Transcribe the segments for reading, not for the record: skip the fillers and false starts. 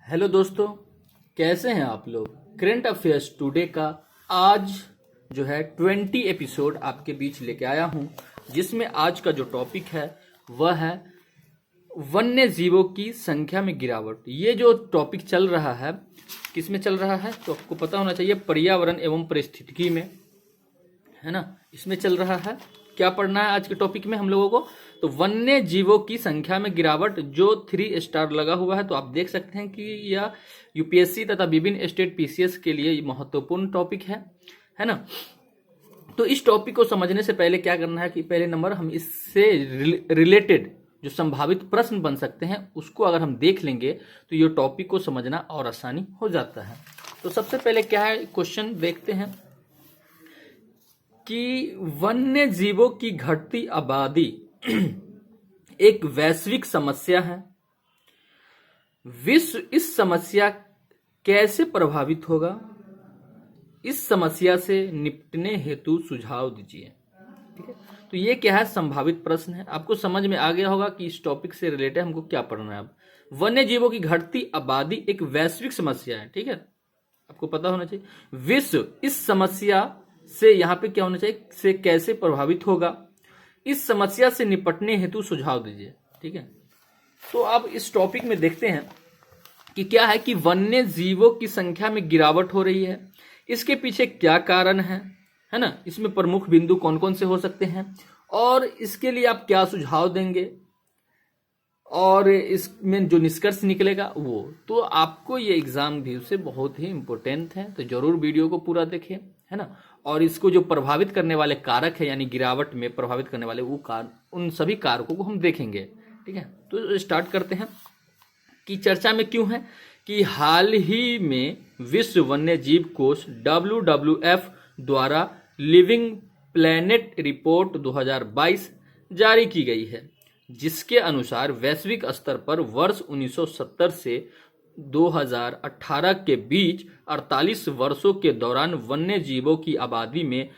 Hello दोस्तों, कैसे हैं आप लोग। करेंट अफेयर्स टुडे का आज जो है 20 एपिसोड आपके बीच लेके आया हूं, जिसमें आज का जो टॉपिक है वह है वन्य जीवों की संख्या में गिरावट। ये जो टॉपिक चल रहा है किस में चल रहा है तो आपको पता होना चाहिए, पर्यावरण एवं पारिस्थितिकी में, है ना। इसमें चल रहा है। क्या पढ़ना है आज के टॉपिक में हम लोगों को, तो वन्य जीवों की संख्या में गिरावट, जो 3 स्टार लगा हुआ है। तो आप देख सकते हैं कि यह यूपीएससी तथा विभिन्न स्टेट पीसीएस के लिए महत्वपूर्ण टॉपिक है ना। तो इस टॉपिक को समझने से पहले क्या करना है कि पहले नंबर हम इससे रिलेटेड जो संभावित प्रश्न बन सकते हैं उसको अगर हम देख लेंगे तो ये टॉपिक को समझना और आसानी हो जाता है। तो सबसे पहले क्या है, क्वेश्चन देखते हैं कि वन्य जीवों की घटती आबादी एक वैश्विक समस्या है। विश्व इस समस्या कैसे प्रभावित होगा, इस समस्या से निपटने हेतु सुझाव दीजिए। ठीक है, तो ये क्या है, संभावित प्रश्न है। आपको समझ में आ गया होगा कि इस टॉपिक से रिलेटेड हमको क्या पढ़ना है। अब वन्य जीवों की घटती आबादी एक वैश्विक समस्या है। ठीक है, आपको पता होना चाहिए विश्व इस समस्या से, यहां पे क्या होना चाहिए, से कैसे प्रभावित होगा, इस समस्या से निपटने हेतु सुझाव दीजिए। ठीक है, तो अब इस टॉपिक में देखते हैं कि क्या है कि वन्य जीवों की संख्या में गिरावट हो रही है, इसके पीछे क्या कारण है ना। इसमें प्रमुख बिंदु कौन कौन से हो सकते हैं और इसके लिए आप क्या सुझाव देंगे और इसमें जो निष्कर्ष निकलेगा वो, तो आपको ये एग्जाम व्यू से बहुत ही इंपॉर्टेंट है। तो जरूर वीडियो को पूरा देखें, है ना। और इसको जो प्रभावित करने वाले कारक है, यानी गिरावट में प्रभावित करने वाले वो उन सभी कारकों को हम देखेंगे। ठीक है, तो स्टार्ट करते हैं कि चर्चा में क्यों है कि हाल ही में विश्व वन्य जीव कोष WWF द्वारा लिविंग प्लेनेट रिपोर्ट 2022 जारी की गई है, जिसके अनुसार वैश्विक स्तर पर वर्ष 1970 से 2018 के बीच 48 वर्षों के दौरान वन्य जीवों की आबादी में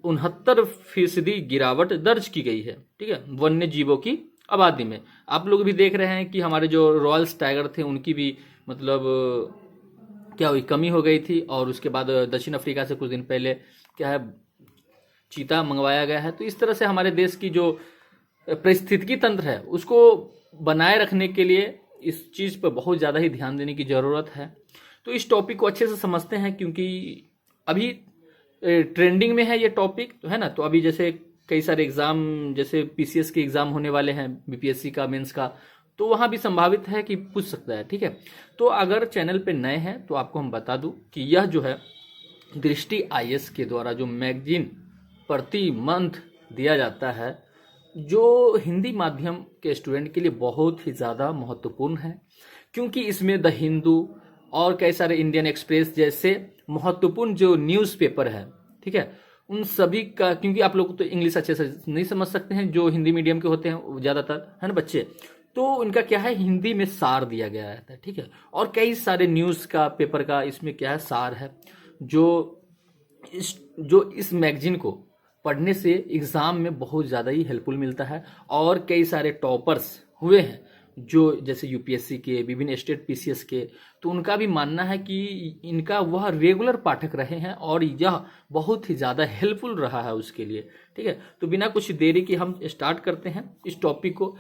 69% गिरावट दर्ज की गई है। ठीक है, वन्य जीवों की आबादी में आप लोग भी देख रहे हैं कि हमारे जो रॉयल्स टाइगर थे उनकी भी मतलब क्या हुई, कमी हो गई थी। और उसके बाद दक्षिण अफ्रीका से कुछ दिन पहले क्या है, चीता मंगवाया गया है। तो इस तरह से हमारे देश की जो पारिस्थितिकी तंत्र है उसको बनाए रखने के लिए इस चीज़ पर बहुत ज़्यादा ही ध्यान देने की ज़रूरत है। तो इस टॉपिक को अच्छे से समझते हैं, क्योंकि अभी ट्रेंडिंग में है ये टॉपिक, तो है ना। तो अभी जैसे कई सारे एग्जाम, जैसे पीसीएस के एग्जाम होने वाले हैं, बीपीएससी का, मेंस का, तो वहाँ भी संभावित है कि पूछ सकता है। ठीक है, तो अगर चैनल पे नए हैं तो आपको हम बता दूं कि यह जो है दृष्टि आईएएस के द्वारा जो मैगजीन प्रति मंथ दिया जाता है, जो हिंदी माध्यम के स्टूडेंट के लिए बहुत ही ज़्यादा महत्वपूर्ण है, क्योंकि इसमें द हिंदू और कई सारे इंडियन एक्सप्रेस जैसे महत्वपूर्ण जो न्यूज़पेपर है, ठीक है, उन सभी का, क्योंकि आप लोग तो इंग्लिश अच्छे से नहीं समझ सकते हैं, जो हिंदी मीडियम के होते हैं ज़्यादातर, है ना बच्चे, तो उनका क्या है, हिंदी में सार दिया गया है। ठीक है, और कई सारे न्यूज़ का पेपर का इसमें क्या है, सार है, जो इस मैगजीन को पढ़ने से एग्ज़ाम में बहुत ज़्यादा ही हेल्पफुल मिलता है। और कई सारे टॉपर्स हुए हैं जो जैसे यूपीएससी के, विभिन्न स्टेट पीसीएस के, तो उनका भी मानना है कि इनका वह रेगुलर पाठक रहे हैं और यह बहुत ही ज़्यादा हेल्पफुल रहा है उसके लिए। ठीक है, तो बिना कुछ देरी के हम स्टार्ट करते हैं इस टॉपिक को।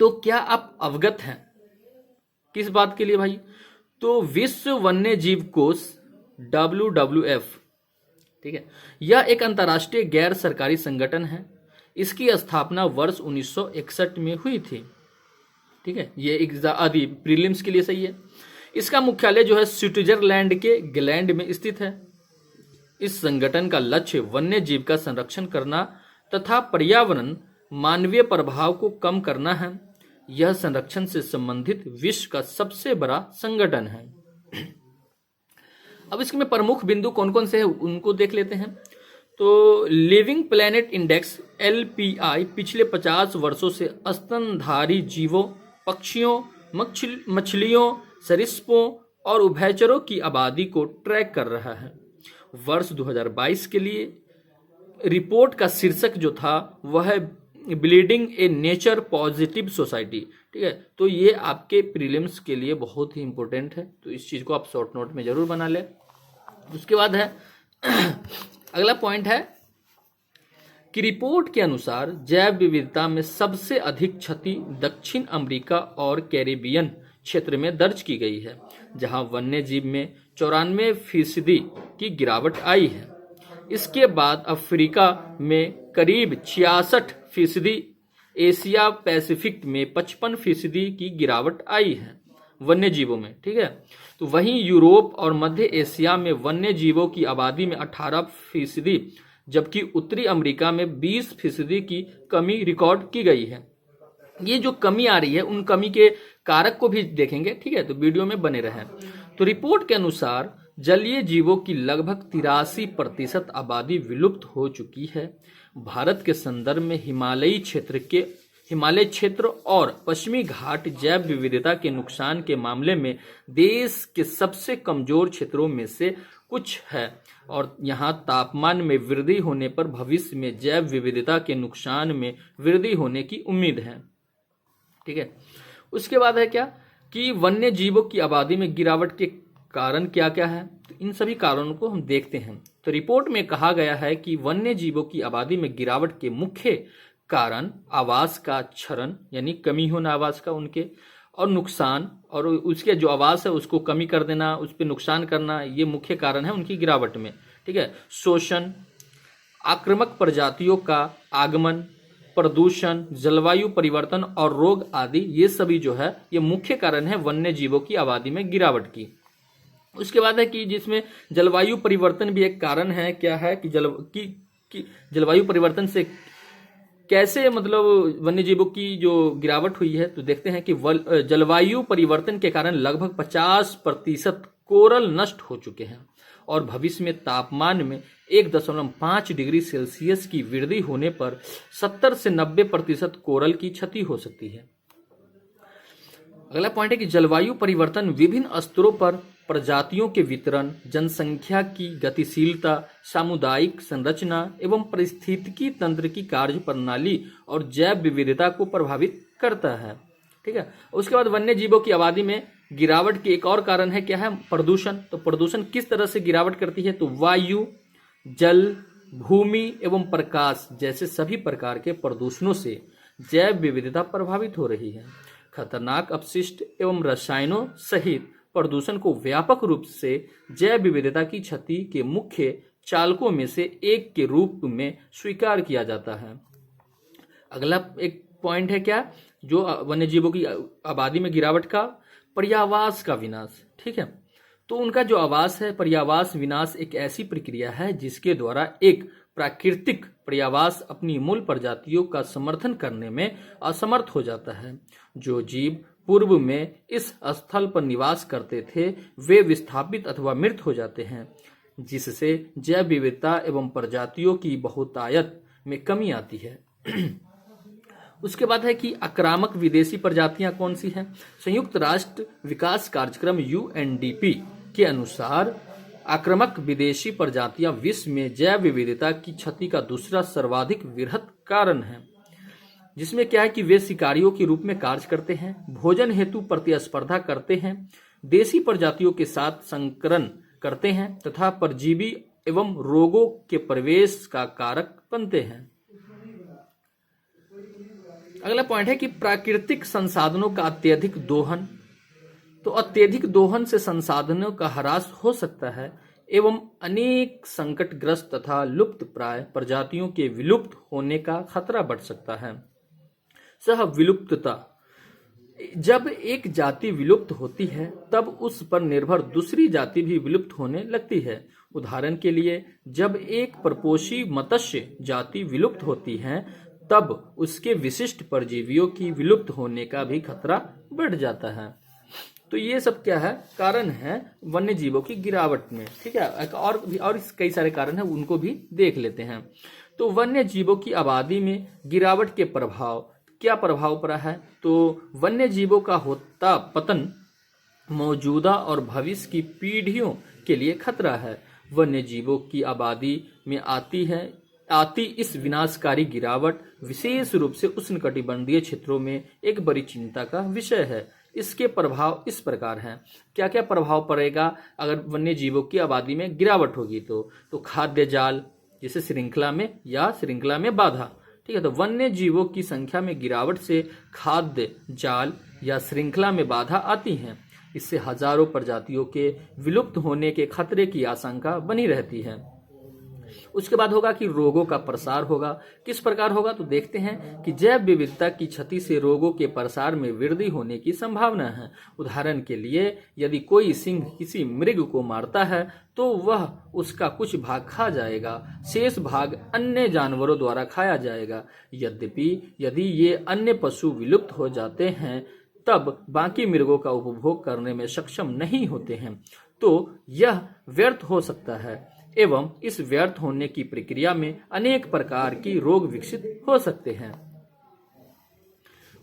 तो क्या आप अवगत हैं किस बात के लिए भाई, तो विश्व वन्य जीव कोष WWF, ठीक है, यह एक अंतर्राष्ट्रीय गैर सरकारी संगठन है। इसकी स्थापना वर्ष 1961 में हुई थी। ठीक है, ये आदि प्रीलिम्स के लिए सही है। इसका मुख्यालय जो है स्विट्जरलैंड के ग्लैंड में स्थित है। इस संगठन का लक्ष्य वन्य जीव का संरक्षण करना तथा पर्यावरण मानवीय प्रभाव को कम करना है। यह संरक्षण से संबंधित विश्व का सबसे बड़ा संगठन है। अब इसमें प्रमुख बिंदु कौन कौन से हैं उनको देख लेते हैं। तो लिविंग प्लेनेट इंडेक्स LPI पिछले 50 वर्षों से स्तनधारी जीवों, पक्षियों, मछलियों, सरीसृपों और उभयचरों की आबादी को ट्रैक कर रहा है। वर्ष 2022 के लिए रिपोर्ट का शीर्षक जो था वह बिल्डिंग ए नेचर पॉजिटिव सोसाइटी। ठीक है, तो ये आपके प्रीलिम्स के लिए बहुत ही इंपॉर्टेंट है, तो इस चीज को आप शॉर्ट नोट में जरूर बना लें। उसके बाद है अगला पॉइंट है कि रिपोर्ट के अनुसार जैव विविधता में सबसे अधिक क्षति दक्षिण अमेरिका और कैरिबियन क्षेत्र में दर्ज की गई है, जहां वन्य जीव में 94% की गिरावट आई है। इसके बाद अफ्रीका में करीब 66%, एशिया पैसिफिक में 55% की गिरावट आई है वन्य जीवों में। ठीक है, तो वहीं यूरोप और मध्य एशिया में वन्य जीवों की आबादी में 18%, जबकि उत्तरी अमेरिका में 20% की कमी रिकॉर्ड की गई है। ये जो कमी आ रही है उन कमी के कारक को भी देखेंगे। ठीक है, तो वीडियो में बने रहें। तो रिपोर्ट के अनुसार जलीय जीवों की लगभग 83% आबादी विलुप्त हो चुकी है। भारत के संदर्भ में हिमालय क्षेत्र और पश्चिमी घाट जैव विविधता के नुकसान के मामले में देश के सबसे कमजोर क्षेत्रों में से कुछ है, और यहाँ तापमान में वृद्धि होने पर भविष्य में जैव विविधता के नुकसान में वृद्धि होने की उम्मीद है। ठीक है, उसके बाद है क्या कि वन्य जीवों की आबादी में गिरावट के कारण क्या क्या है, तो इन सभी कारणों को हम देखते हैं। तो रिपोर्ट में कहा गया है कि वन्य जीवों की आबादी में गिरावट के मुख्य कारण आवास का क्षरण, यानी कमी होना आवास का उनके, और नुकसान, और उसके जो आवास है उसको कमी कर देना, उस पर नुकसान करना, ये मुख्य कारण है उनकी गिरावट में। ठीक है, शोषण, आक्रामक प्रजातियों का आगमन, प्रदूषण, जलवायु परिवर्तन और रोग आदि, ये सभी जो है ये मुख्य कारण है वन्य जीवों की आबादी में गिरावट की। उसके बाद है कि जिसमें जलवायु परिवर्तन भी एक कारण है। क्या है कि जलवायु परिवर्तन से कैसे मतलब वन्य जीवों की जो गिरावट हुई है, तो देखते हैं कि जलवायु परिवर्तन के कारण लगभग 50% कोरल नष्ट हो चुके हैं, और भविष्य में तापमान में 1.5 डिग्री सेल्सियस की वृद्धि होने पर 70 से 90% कोरल की क्षति हो सकती है। अगला पॉइंट है कि जलवायु परिवर्तन विभिन्न स्तरों पर प्रजातियों के वितरण, जनसंख्या की गतिशीलता, सामुदायिक संरचना एवं पारिस्थितिकी तंत्र की कार्य प्रणाली और जैव विविधता को प्रभावित करता है। ठीक है, उसके बाद वन्य जीवों की आबादी में गिरावट के एक और कारण है, क्या है, प्रदूषण। तो प्रदूषण किस तरह से गिरावट करती है, तो वायु, जल, भूमि एवं प्रकाश जैसे सभी प्रकार के प्रदूषणों से जैव विविधता प्रभावित हो रही है। खतरनाक अपशिष्ट एवं रसायनों सहित प्रदूषण को व्यापक रूप से जैव विविधता की क्षति के मुख्य चालकों में से एक के रूप में स्वीकार किया जाता है। अगला एक पॉइंट है क्या, जो वन्य जीवों की आबादी में गिरावट का, पर्यावास का विनाश। ठीक है, तो उनका जो आवास है, पर्यावास विनाश एक ऐसी प्रक्रिया है जिसके द्वारा एक प्राकृतिक पर्यावास अपनी मूल प्रजातियों का समर्थन करने में असमर्थ हो जाता है। जो जीव पूर्व में इस स्थल पर निवास करते थे वे विस्थापित अथवा मृत हो जाते हैं, जिससे जैव विविधता एवं प्रजातियों की बहुतायत में कमी आती है। उसके बाद है कि आक्रामक विदेशी प्रजातियां कौन सी हैं। संयुक्त राष्ट्र विकास कार्यक्रम UNDP के अनुसार आक्रामक विदेशी प्रजातियां विश्व में जैव विविधता की क्षति का दूसरा सर्वाधिक वृहद कारण है, जिसमें क्या है कि वे शिकारियों के रूप में कार्य करते हैं, भोजन हेतु प्रतिस्पर्धा करते हैं, देसी प्रजातियों के साथ संकरण करते हैं तथा परजीवी एवं रोगों के प्रवेश का कारक बनते हैं। अगला पॉइंट है कि प्राकृतिक संसाधनों का अत्यधिक दोहन। तो अत्यधिक दोहन से संसाधनों का ह्रास हो सकता है एवं अनेक संकटग्रस्त तथा लुप्त प्राय प्रजातियों के विलुप्त होने का खतरा बढ़ सकता है। सह विलुप्तता, जब एक जाति विलुप्त होती है तब उस पर निर्भर दूसरी जाति भी विलुप्त होने लगती है। उदाहरण के लिए, जब एक परपोषी मत्स्य जाति विलुप्त होती है तब उसके विशिष्ट परजीवियों की विलुप्त होने का भी खतरा बढ़ जाता है। तो ये सब क्या है, कारण है वन्य जीवों की गिरावट में। ठीक है, और कई सारे कारण हैं, उनको भी देख लेते हैं। तो वन्य जीवों की आबादी में गिरावट के प्रभाव, क्या प्रभाव पड़ा है, तो वन्य जीवों का होता पतन मौजूदा और भविष्य की पीढ़ियों के लिए खतरा है। वन्य जीवों की आबादी में आती है आती इस विनाशकारी गिरावट विशेष रूप से उष्णकटिबंधीय क्षेत्रों में एक बड़ी चिंता का विषय है। इसके प्रभाव इस प्रकार हैं। क्या क्या प्रभाव पड़ेगा अगर वन्य जीवों की आबादी में गिरावट होगी? तो खाद्य जाल, जैसे श्रृंखला में या श्रृंखला में बाधा, ठीक है। तो वन्य जीवों की संख्या में गिरावट से खाद्य जाल या श्रृंखला में बाधा आती है। इससे हजारों प्रजातियों के विलुप्त होने के खतरे की आशंका बनी रहती है। उसके बाद होगा कि रोगों का प्रसार होगा। किस प्रकार होगा? तो देखते हैं कि जैव विविधता की क्षति से रोगों के प्रसार में वृद्धि होने की संभावना है। उदाहरण के लिए, यदि कोई सिंह किसी मृग को मारता है तो वह उसका कुछ भाग खा जाएगा, शेष भाग अन्य जानवरों द्वारा खाया जाएगा। यद्यपि यदि ये अन्य पशु विलुप्त हो जाते हैं तब बाकी मृगों का उपभोग करने में सक्षम नहीं होते हैं, तो यह व्यर्थ हो सकता है एवं इस व्यर्थ होने की प्रक्रिया में अनेक प्रकार की रोग विकसित हो सकते हैं।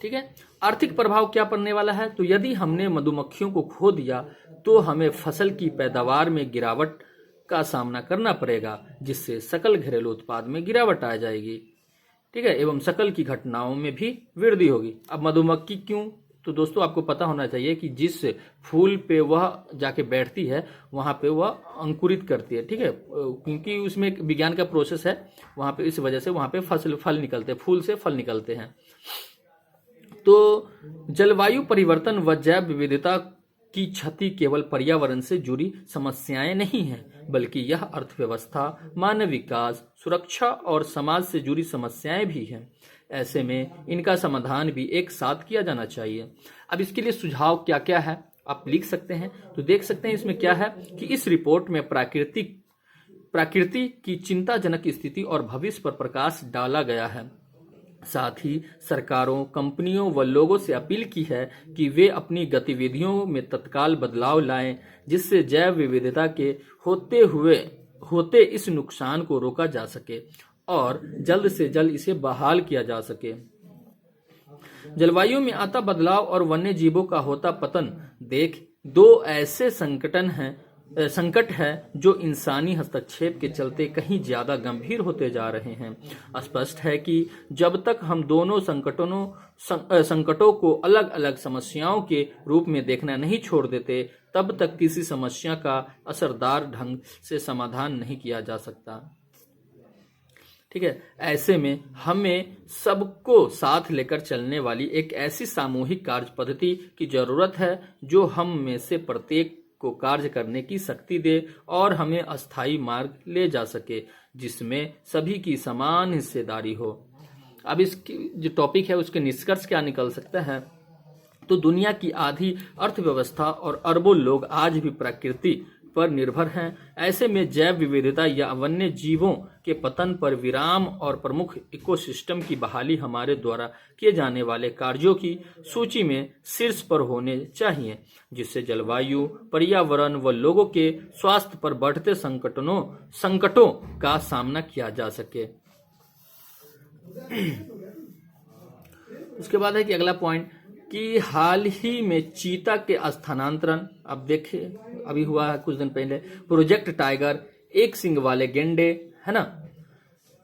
ठीक है। आर्थिक प्रभाव क्या पड़ने वाला है? तो यदि हमने मधुमक्खियों को खो दिया तो हमें फसल की पैदावार में गिरावट का सामना करना पड़ेगा, जिससे सकल घरेलू उत्पाद में गिरावट आ जाएगी। ठीक है। एवं सकल की घटनाओं में भी वृद्धि होगी। अब मधुमक्खी क्यों? तो दोस्तों आपको पता होना चाहिए कि जिस फूल पे वह जाके बैठती है वहां पे वह अंकुरित करती है। ठीक है। क्योंकि उसमें एक विज्ञान का प्रोसेस है वहां पे, इस वजह से वहां पे फल निकलते हैं, फूल से फल निकलते हैं। तो जलवायु परिवर्तन व जैव विविधता की क्षति केवल पर्यावरण से जुड़ी समस्याएं नहीं है, बल्कि यह अर्थव्यवस्था, मानव विकास, सुरक्षा और समाज से जुड़ी समस्याएं भी हैं। ऐसे में इनका समाधान भी एक साथ किया जाना चाहिए। अब इसके लिए सुझाव क्या क्या है आप लिख सकते हैं। तो देख सकते हैं इसमें क्या है कि इस रिपोर्ट में प्रकृति की चिंताजनक स्थिति और भविष्य पर प्रकाश डाला गया है। साथ ही सरकारों, कंपनियों व लोगों से अपील की है कि वे अपनी गतिविधियों में तत्काल बदलाव लाएं, जिससे जैव विविधता के होते इस नुकसान को रोका जा सके और जल्द से जल्द इसे बहाल किया जा सके। जलवायु में आता बदलाव और वन्य जीवों का होता पतन देख दो ऐसे संकट है जो इंसानी हस्तक्षेप के चलते कहीं ज्यादा गंभीर होते जा रहे हैं। स्पष्ट है कि जब तक हम दोनों संकटों को अलग अलग समस्याओं के रूप में देखना नहीं छोड़ देते, तब तक किसी समस्या का असरदार ढंग से समाधान नहीं किया जा सकता। ठीक है। ऐसे में हमें सबको साथ लेकर चलने वाली एक ऐसी सामूहिक कार्य पद्धति की जरूरत है जो हम में से प्रत्येक को कार्य करने की शक्ति दे और हमें अस्थायी मार्ग ले जा सके, जिसमें सभी की समान हिस्सेदारी हो। अब इसकी जो टॉपिक है उसके निष्कर्ष क्या निकल सकता है? तो दुनिया की आधी अर्थव्यवस्था और अरबों लोग आज भी प्रकृति पर निर्भर हैं। ऐसे में जैव विविधता या वन्य जीवों के पतन पर विराम और प्रमुख इकोसिस्टम की बहाली हमारे द्वारा किए जाने वाले कार्यों की सूची में शीर्ष पर होने चाहिए, जिससे जलवायु, पर्यावरण व लोगों के स्वास्थ्य पर बढ़ते संकटों का सामना किया जा सके। उसके बाद है कि अगला पॉइंट कि हाल ही में चीता के स्थानांतरण, अब देखिए अभी हुआ है कुछ दिन पहले, प्रोजेक्ट टाइगर, एक सींग वाले गेंडे, है ना,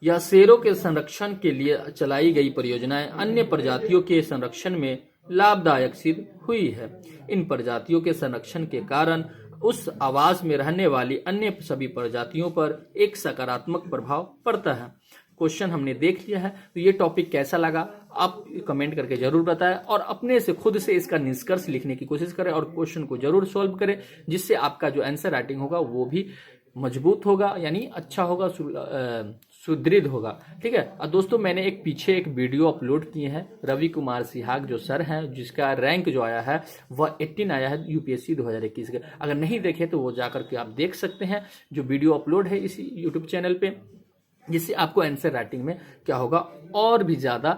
या शेरों के संरक्षण के लिए चलाई गई परियोजनाएं अन्य प्रजातियों के संरक्षण में लाभदायक सिद्ध हुई है। इन प्रजातियों के संरक्षण के कारण उस आवास में रहने वाली अन्य सभी प्रजातियों पर एक सकारात्मक प्रभाव पड़ता है। क्वेश्चन हमने देख लिया है। तो ये टॉपिक कैसा लगा आप कमेंट करके जरूर बताएं और अपने से खुद से इसका निष्कर्ष लिखने की कोशिश करें और क्वेश्चन को जरूर सॉल्व करें, जिससे आपका जो आंसर राइटिंग होगा वो भी मजबूत होगा, यानी अच्छा होगा, सुदृढ़ होगा। ठीक है। और दोस्तों मैंने पीछे एक वीडियो अपलोड किए हैं, रवि कुमार सिहाग जो सर हैं, जिसका रैंक जो आया है वह 18 आया है यूपीएससी 2021 के। अगर नहीं देखे तो वो जाकर के आप देख सकते हैं, जो वीडियो अपलोड है इसी यूट्यूब चैनल पे, जिससे आपको आंसर राइटिंग में क्या होगा और भी ज्यादा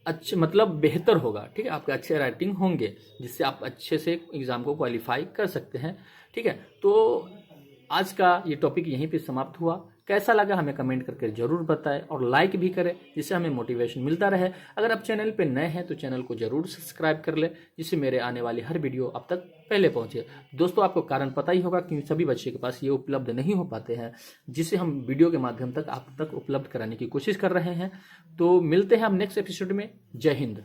अच्छे मतलब बेहतर होगा। ठीक है। आपके अच्छे राइटिंग होंगे, जिससे आप अच्छे से एग्जाम को क्वालिफाई कर सकते हैं। ठीक है। तो आज का ये टॉपिक यहीं पे समाप्त हुआ। कैसा लगा हमें कमेंट करके जरूर बताएं और लाइक भी करें, जिससे हमें मोटिवेशन मिलता रहे। अगर आप चैनल पे नए हैं तो चैनल को जरूर सब्सक्राइब कर ले, जिससे मेरे आने वाली हर वीडियो अब तक पहले पहुंचे। दोस्तों, आपको कारण पता ही होगा कि सभी बच्चे के पास ये उपलब्ध नहीं हो पाते हैं, जिसे हम वीडियो के माध्यम तक आप तक उपलब्ध कराने की कोशिश कर रहे हैं। तो मिलते हैं हम नेक्स्ट एपिसोड में। जय हिंद।